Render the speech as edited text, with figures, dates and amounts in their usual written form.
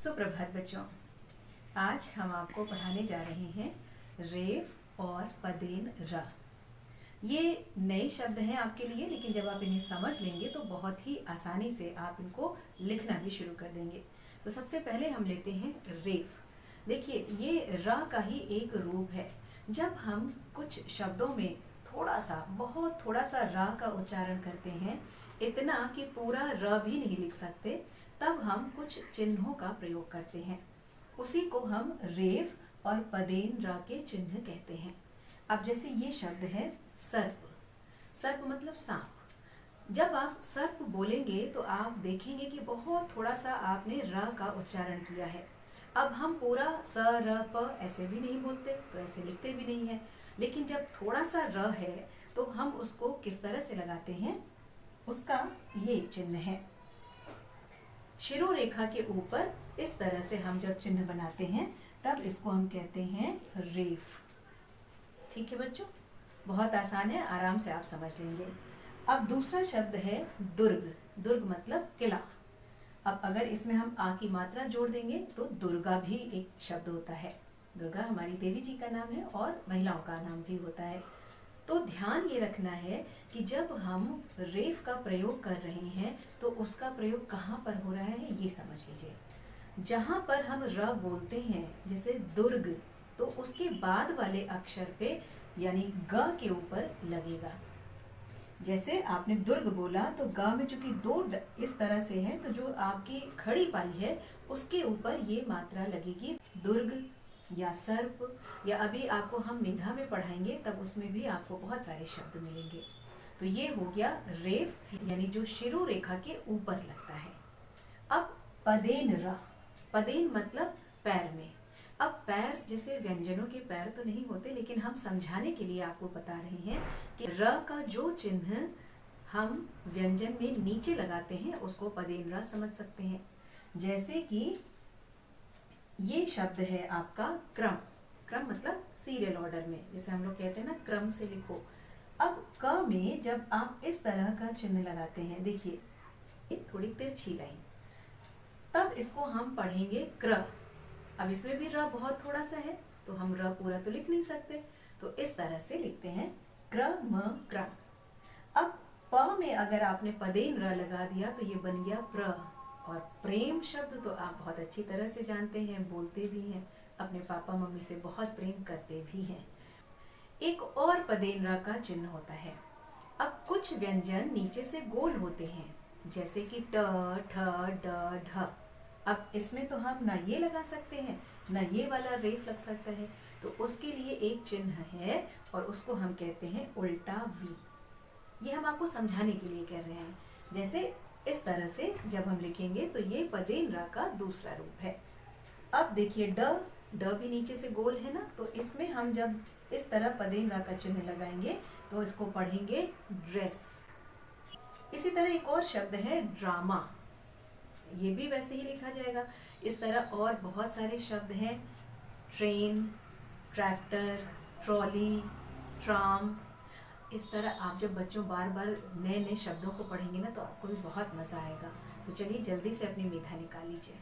सुप्रभात बच्चों। आज हम आपको पढ़ाने जा रहे हैं रेफ और पदेन रा। ये नए शब्द हैं आपके लिए, लेकिन जब आप इन्हें समझ लेंगे तो बहुत ही आसानी से आप इनको लिखना भी शुरू कर देंगे। तो सबसे पहले हम लेते हैं रेफ। देखिए, ये रा का ही एक रूप है। जब हम कुछ शब्दों में बहुत थोड़ा सा रा का उच्चारण करते हैं, इतना कि पूरा र भी नहीं लिख सकते, तब हम कुछ चिन्हों का प्रयोग करते हैं। उसी को हम रेफ और पदेन रा के चिन्ह कहते हैं। अब जैसे ये शब्द है सर्प। सर्प मतलब सांप। जब आप सर्प बोलेंगे तो आप देखेंगे कि बहुत थोड़ा सा आपने र का उच्चारण किया है। अब हम पूरा स र प ऐसे भी नहीं बोलते, तो ऐसे लिखते भी नहीं है। लेकिन जब थोड़ा सा र है तो हम उसको किस तरह से लगाते हैं, उसका ये चिन्ह है। शिरो रेखा के ऊपर इस तरह से हम जब चिन्ह बनाते हैं तब इसको हम कहते हैं रेफ। ठीक है बच्चों, बहुत आसान है, आराम से आप समझ लेंगे। अब दूसरा शब्द है दुर्ग। दुर्ग मतलब किला। अब अगर इसमें हम आ की मात्रा जोड़ देंगे तो दुर्गा भी एक शब्द होता है। दुर्गा हमारी देवी जी का नाम है और महिलाओं का नाम भी होता है। तो ध्यान ये रखना है कि जब हम रेफ का प्रयोग कर रहे हैं तो उसका प्रयोग कहाँ पर हो रहा है ये समझ लीजिए। जहाँ पर हम र बोलते हैं, जैसे दुर्ग, तो उसके बाद वाले अक्षर पे यानी ग के ऊपर लगेगा। जैसे आपने दुर्ग बोला तो ग में चूंकि दो इस तरह से है, तो जो आपकी खड़ी पाई है उसके ऊपर ये मात्रा लगेगी दुर्ग या सर्प, या अभी आपको हम मेधा में पढ़ाएंगे तब उसमें भी आपको बहुत सारे शब्द मिलेंगे। तो ये हो गया रेफ, यानी जो शिरो रेखा के ऊपर लगता है। अब पदेन रा। पदेन मतलब पैर में। अब पैर जैसे व्यंजनों के पैर तो नहीं होते, लेकिन हम समझाने के लिए आपको बता रहे हैं कि र का जो चिन्ह हम व्यंजन में नीचे लगाते हैं उसको पदेन रा समझ सकते हैं। जैसे कि ये शब्द है आपका क्रम। क्रम मतलब सीरियल ऑर्डर में, जैसे हम लोग कहते हैं ना क्रम से लिखो। अब क में जब आप इस तरह का चिन्ह लगाते हैं, देखिए थोड़ी तिरछी लाइन, तब इसको हम पढ़ेंगे क्र। अब इसमें भी र बहुत थोड़ा सा है तो हम र पूरा तो लिख नहीं सकते, तो इस तरह से लिखते हैं क्र म क्रम। अब प में अगर आपने पदेन र लगा दिया तो ये बन गया प्र। और प्रेम शब्द तो आप बहुत अच्छी तरह से जानते हैं, बोलते भी हैं, अपने पापा मम्मी से बहुत प्रेम करते भी हैं। एक और पदेन रा का चिन्ह होता है। अब कुछ व्यंजन नीचे से गोल होते हैं, जैसे कि ट, ठ, ड, ढ। अब इसमें तो हम ना ये लगा सकते हैं ना ये वाला रेफ लग सकता है, तो उसके लिए एक चिन्ह है और उसको हम कहते हैं उल्टा वी। ये हम आपको समझाने के लिए कह रहे हैं। जैसे इस तरह से जब हम लिखेंगे तो ये पदेन रा का दूसरा रूप है। अब देखिए ड भी नीचे से गोल है ना, तो इसमें हम जब इस तरह पदेन रा का चिन्ह लगाएंगे तो इसको पढ़ेंगे ड्रेस। इसी तरह एक और शब्द है ड्रामा। ये भी वैसे ही लिखा जाएगा। इस तरह और बहुत सारे शब्द हैं, ट्रेन, ट्रैक्टर, ट्रॉली, ट्राम। इस तरह आप जब बच्चों बार बार नए नए शब्दों को पढ़ेंगे ना तो आपको भी बहुत मज़ा आएगा। तो चलिए जल्दी से अपनी मेधा निकाल लीजिए।